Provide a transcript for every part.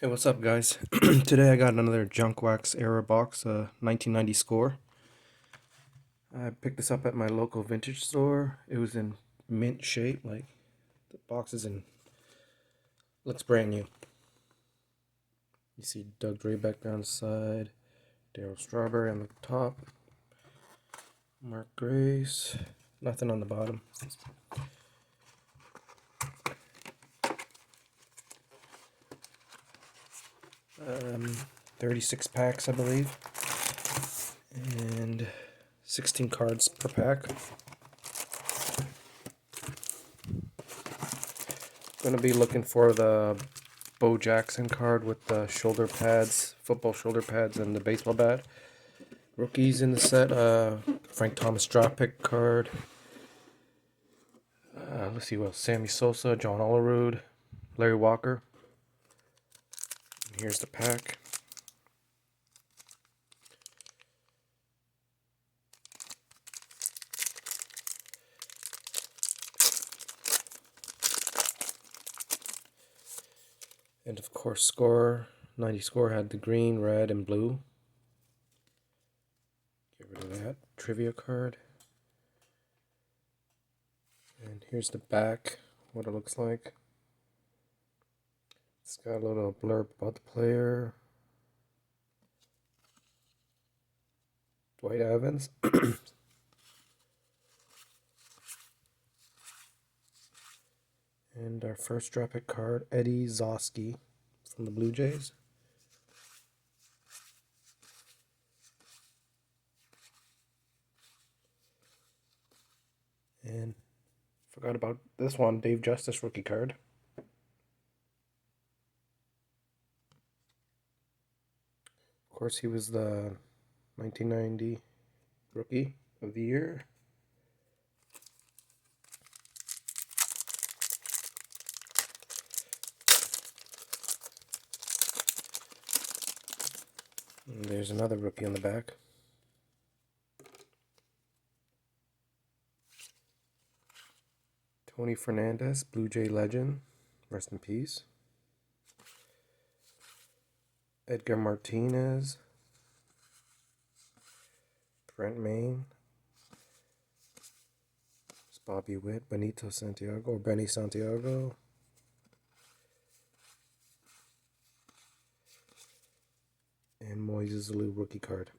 Hey, what's up, guys? Today I got another Junk Wax Era box, 1990 score. I picked this up at my local vintage store. It was in mint shape, like the box is in, looks brand new. You see Doug Draybeck down the side, Daryl Strawberry on the top, Mark Grace, nothing on the bottom. 36 packs, I believe, and 16 cards per pack. Gonna be looking for the Bo Jackson card with the shoulder pads, football shoulder pads, and the baseball bat. Rookies in the set, Frank Thomas draft pick card. Let's see what else. Sammy Sosa, John Olerud, Larry Walker. And here's the pack. And of course, score 90 score had the green, red, and blue. Get rid of that. Trivia card. And here's the back, what it looks like. It's got a little blurb about the player. Dwight Evans. And our first draft pick card, Eddie Zosky from the Blue Jays. And forgot about this one, Dave Justice rookie card. Of course, he was the 1990 Rookie of the Year. And there's another rookie on the back. Tony Fernandez, Blue Jay legend. Rest in peace. Edgar Martinez. Brent Maine. It's Bobby Witt, Benito Santiago, or Benny Santiago. And Moises Alou rookie card.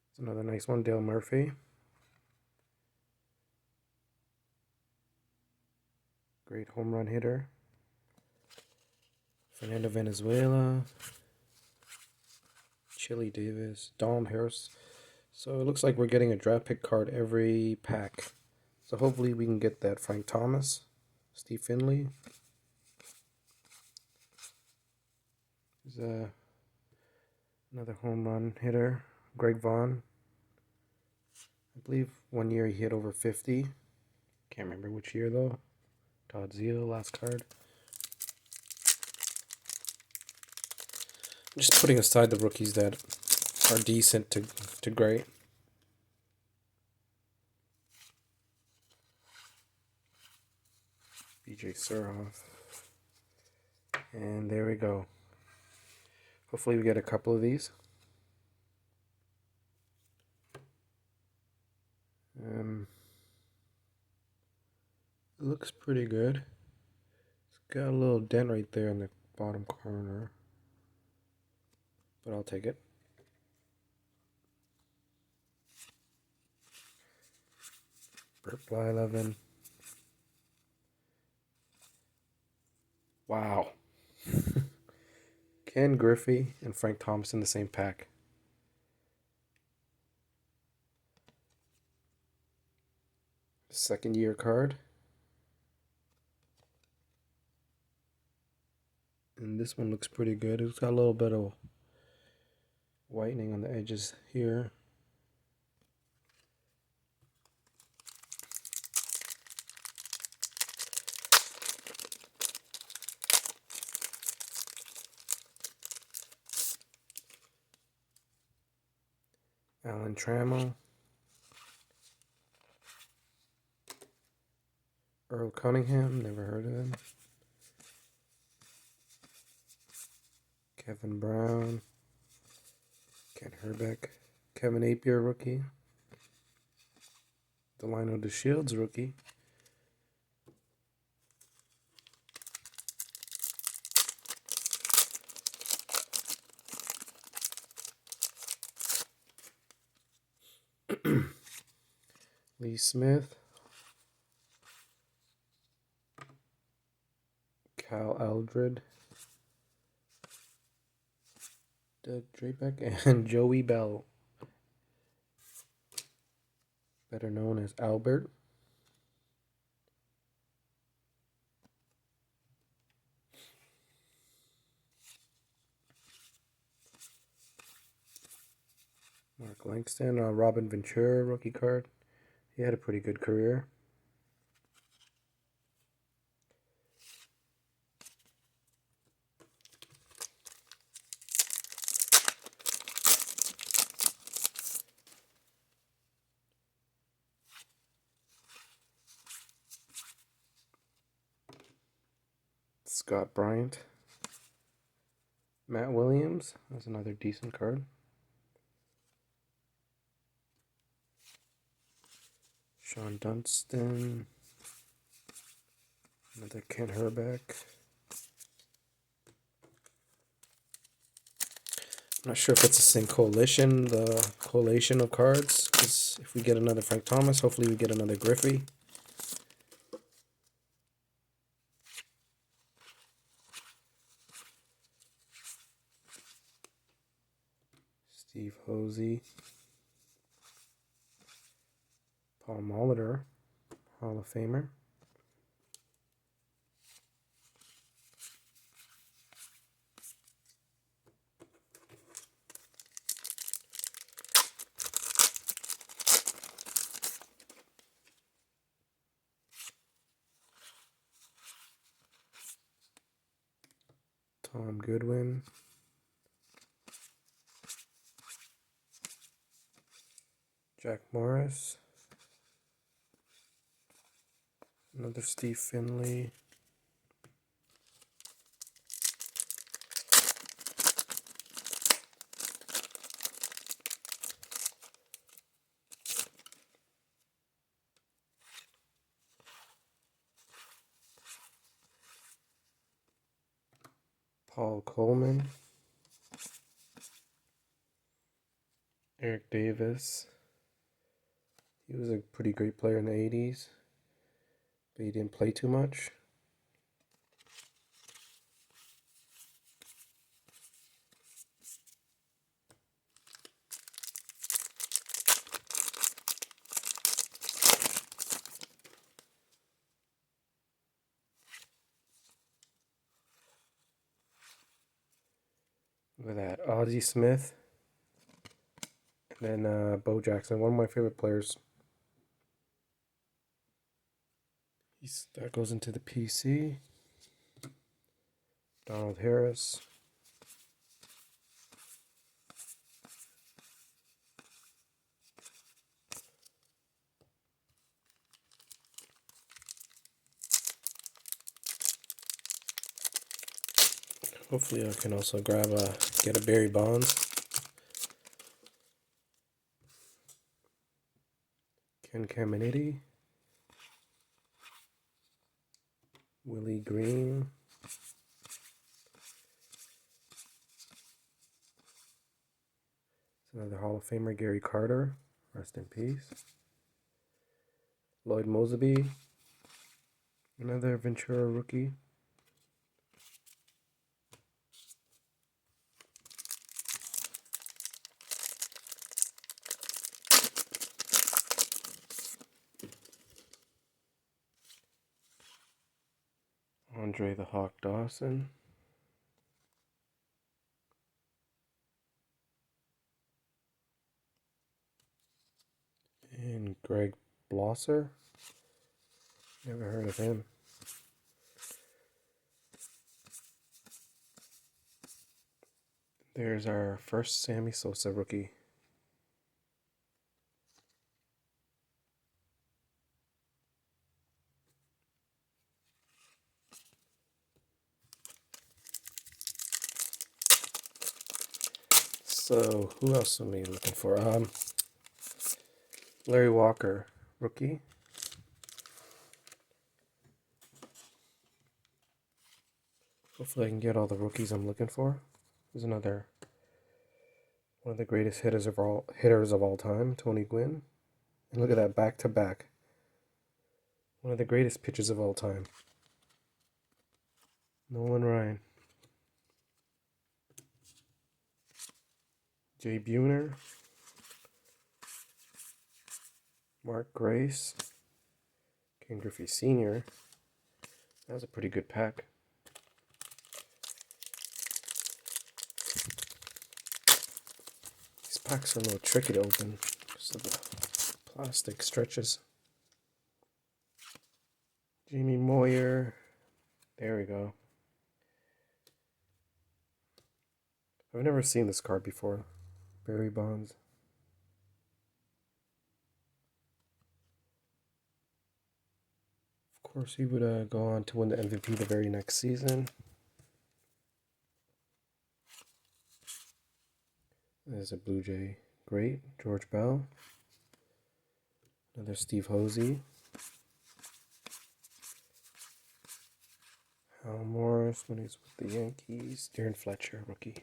It's another nice one, Dale Murphy. Great home run hitter. Fernando Venezuela. Chili Davis. Dom Harris. So it looks like we're getting a draft pick card every pack. So hopefully we can get that Frank Thomas, Steve Finley. There's another home run hitter, Greg Vaughn. I believe one year he hit over 50. Can't remember which year though. Todd Zeal, last card. I'm just putting aside the rookies that are decent to great. BJ Surhoff. And there we go. Hopefully we get a couple of these. It looks pretty good. It's got a little dent right there in the bottom corner, but I'll take it. Burt Blyleven. Wow. Ken Griffey and Frank Thomas in the same pack. Second year card. And this one looks pretty good. It's got a little bit of whitening on the edges here. Dylan Trammell. Earl Cunningham, never heard of him. Kevin Brown. Kent Herbeck. Kevin Appier, rookie. Delino DeShields, rookie. Lee Smith. Cal Eldred. Doug Drabeck and Joey Bell, better known as Albert. Mark Langston, Robin Ventura, rookie card. He had a pretty good career. Scott Bryant. Matt Williams, that's another decent card. Sean Dunston. Another Kent Herbeck. I'm not sure if it's the same coalition, the collation of cards, because if we get another Frank Thomas, hopefully we get another Griffey. Steve Hosey. Paul Molitor, Hall of Famer. Tom Goodwin. Jack Morris. Another Steve Finley. Paul Coleman. Eric Davis. He was a pretty great player in the 80s, but he didn't play too much. Look at that, Ozzie Smith. And then Bo Jackson, one of my favorite players. That goes into the PC. Donald Harris. Hopefully I can also get a Barry Bonds. Ken Caminiti. Willie Green. Another Hall of Famer, Gary Carter. Rest in peace. Lloyd Moseby. Another Ventura rookie. Andre the Hawk Dawson. And Greg Blosser. Never heard of him. There's our first Sammy Sosa rookie. So who else am I looking for? Larry Walker, rookie. Hopefully I can get all the rookies I'm looking for. There's another one of the greatest hitters of all time, Tony Gwynn. And look at that, back to back. One of the greatest pitchers of all time, Nolan Ryan. Jay Buhner, Mark Grace, Ken Griffey Sr. That was a pretty good pack. These packs are a little tricky to open because of the plastic stretches. Jamie Moyer. There we go. I've never seen this card before. Barry Bonds. Of course, he would go on to win the MVP the very next season. There's a Blue Jay great, George Bell. Another Steve Hosey. Hal Morris when he's with the Yankees. Darren Fletcher, rookie.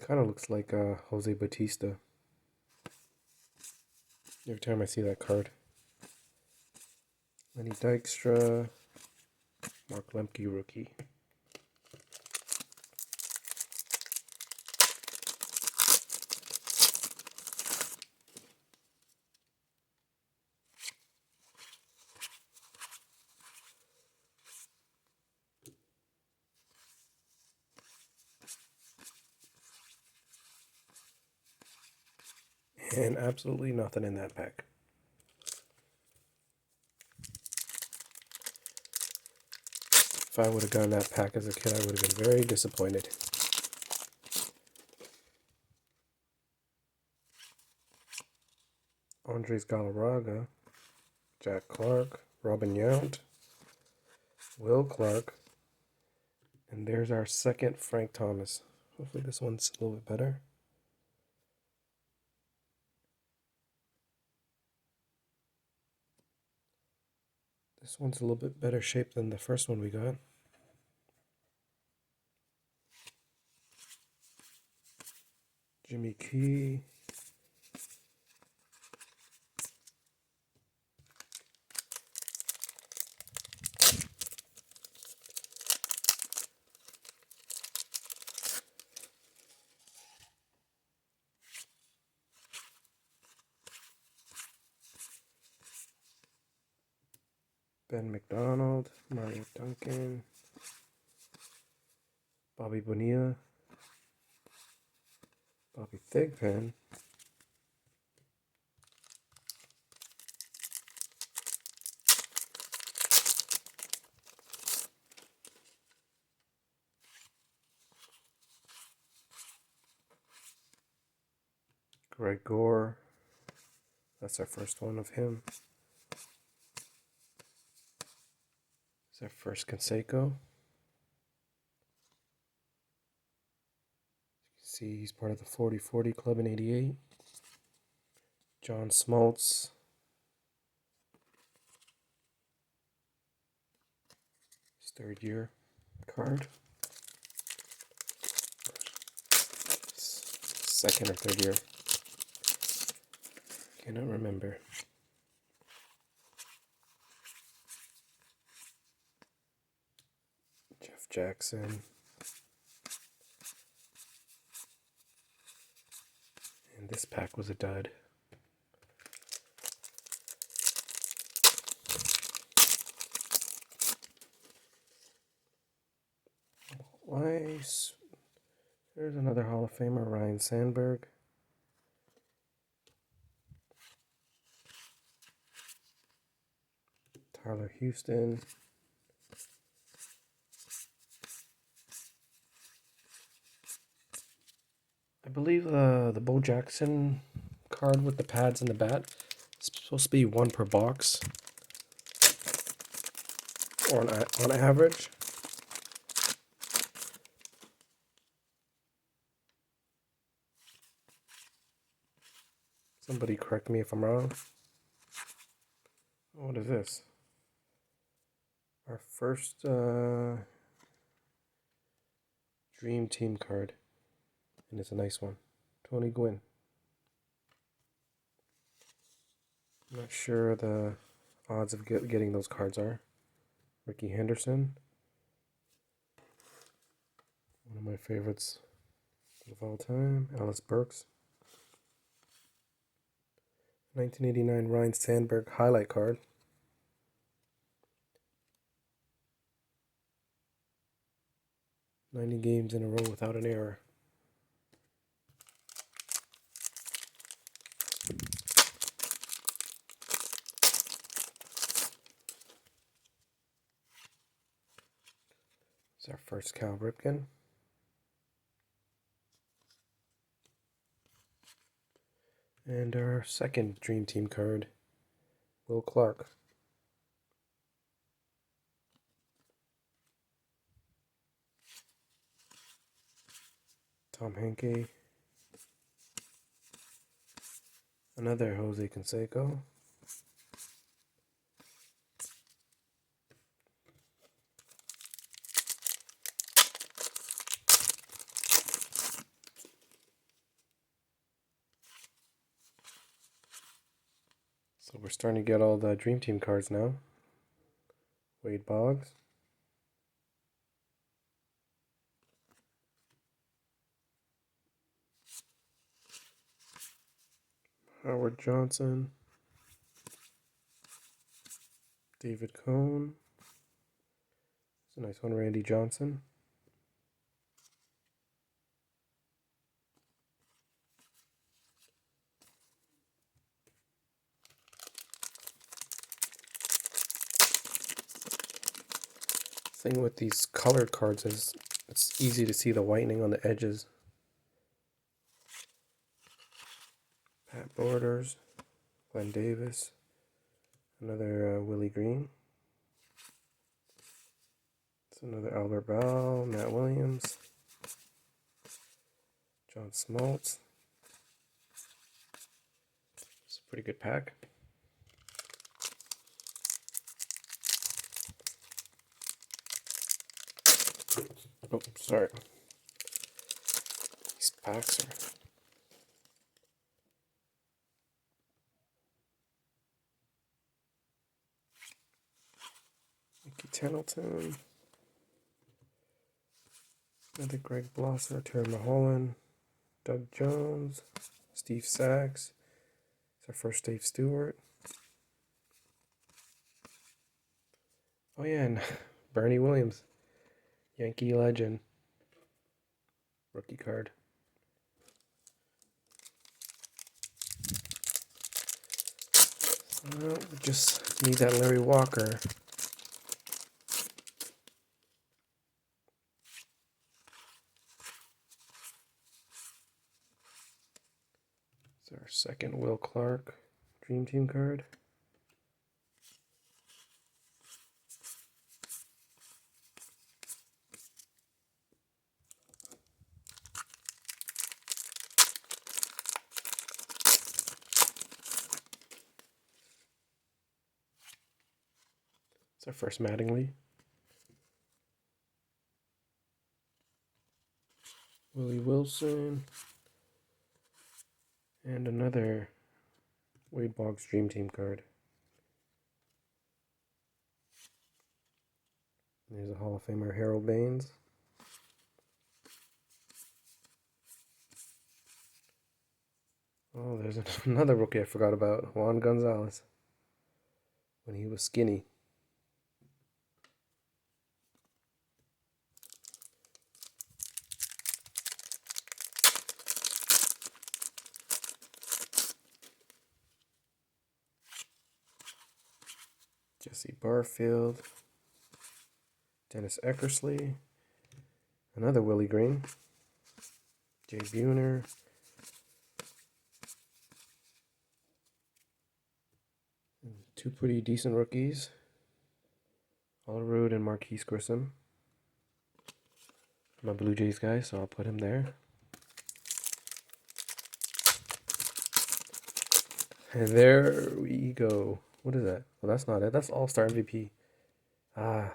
Kind of looks like Jose Batista. Every time I see that card. Lenny Dykstra, Mark Lemke, rookie. And absolutely nothing in that pack. If I would have gotten that pack as a kid, I would have been very disappointed. Andres Galarraga, Jack Clark, Robin Yount, Will Clark, and there's our second Frank Thomas. Hopefully this one's a little bit better. This one's a little bit better shape than the first one we got. Jimmy Key. Ben McDonald, Mario Duncan, Bobby Bonilla, Bobby Thigpen, Greg Gore. That's our first one of him. It's our first Canseco. See, he's part of the 40-40 club in 88. John Smoltz. His third year card. Second or third year. Cannot remember. Jeff Jackson. And this pack was a dud. Weiss. There's another Hall of Famer, Ryan Sandberg. Tyler Houston. believe the Bo Jackson card with the pads and the bat is supposed to be one per box, or on average. Somebody correct me if I'm wrong. What is this? Our first Dream Team card. And it's a nice one. Tony Gwynn. I'm not sure the odds of getting those cards are. Ricky Henderson. One of my favorites of all time. Alice Burks. 1989 Ryan Sandberg highlight card. "90 games in a row without an error." It's our first Cal Ripken. And our second Dream Team card, Will Clark. Tom Henke. Another Jose Canseco. So we're starting to get all the Dream Team cards now. Wade Boggs. Howard Johnson. David Cone. It's a nice one, Randy Johnson. Thing with these colored cards is it's easy to see the whitening on the edges. Pat Borders, Glenn Davis, another Willie Green. It's another Albert Bell, Matt Williams, John Smoltz. It's a pretty good pack. Oh, sorry. These packs are... Mickey Tettleton. Another Greg Blosser, Terry Mulholland, Doug Jones, Steve Sachs. It's our first Dave Stewart. Oh yeah, and Bernie Williams, Yankee legend. Rookie card. We just need that Larry Walker. It's our second Will Clark Dream Team card. It's our first Mattingly. Willie Wilson. And another Wade Boggs Dream Team card. There's a Hall of Famer, Harold Baines. Oh, there's another rookie I forgot about, Juan Gonzalez, when he was skinny. Jesse Barfield, Dennis Eckersley, another Willie Green, Jay Buhner, Two pretty decent rookies. Olerud and Marquise Grissom. I'm a Blue Jays guy, so I'll put him there. And there we go. What is that? Well, that's not it. That's All-Star MVP. Ah,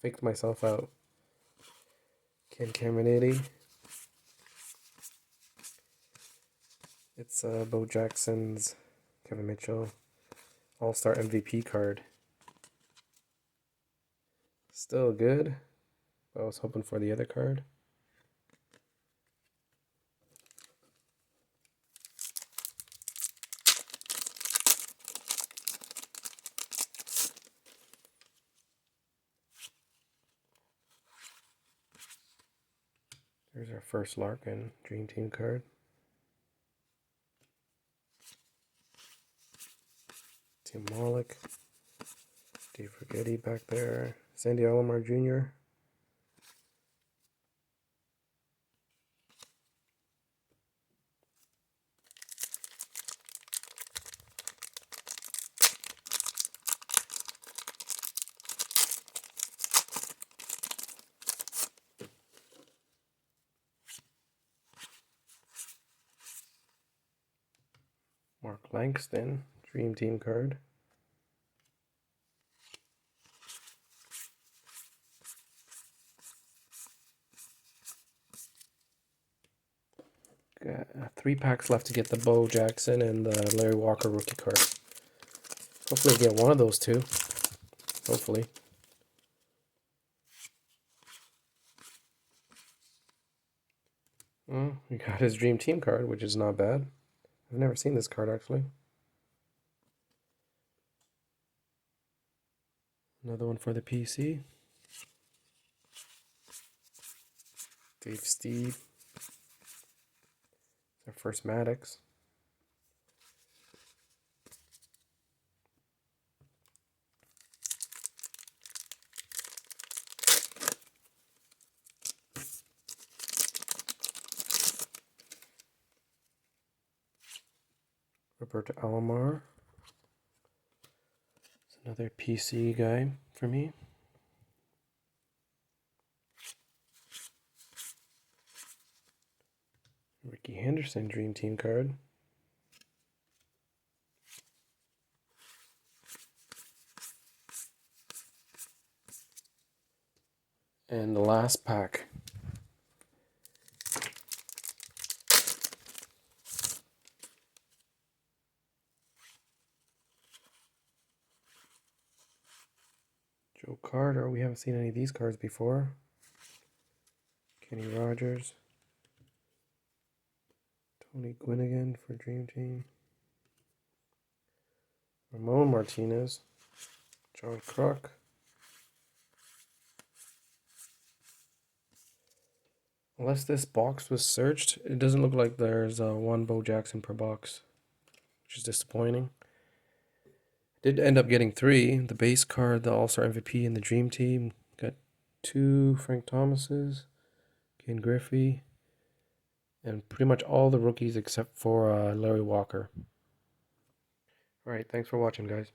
faked myself out. Ken Caminiti. It's Bo Jackson's Kevin Mitchell All-Star MVP card. Still good. I was hoping for the other card. There's our first Larkin Dream Team card. Tim Malik. Dave Rigetti back there. Sandy Alomar Jr. Mark Langston, Dream Team card. Got 3 packs left to get the Bo Jackson and the Larry Walker rookie card. Hopefully get one of those two. Hopefully. Well, we got his Dream Team card, which is not bad. I've never seen this card actually. Another one for the PC. Dave Steve. Our first Maddox. Roberto Alomar. It's another PC guy for me. Ricky Henderson Dream Team card. And the last pack. Joe Carter. We haven't seen any of these cards before. Kenny Rogers. Tony Gwynn for Dream Team. Ramon Martinez. John Kruk. Unless this box was searched, it doesn't look like there's one Bo Jackson per box, which is disappointing. Did end up getting 3. The base card, the All-Star MVP, and the Dream Team. Got 2 Frank Thomases, Ken Griffey, and pretty much all the rookies except for Larry Walker. Alright, thanks for watching, guys.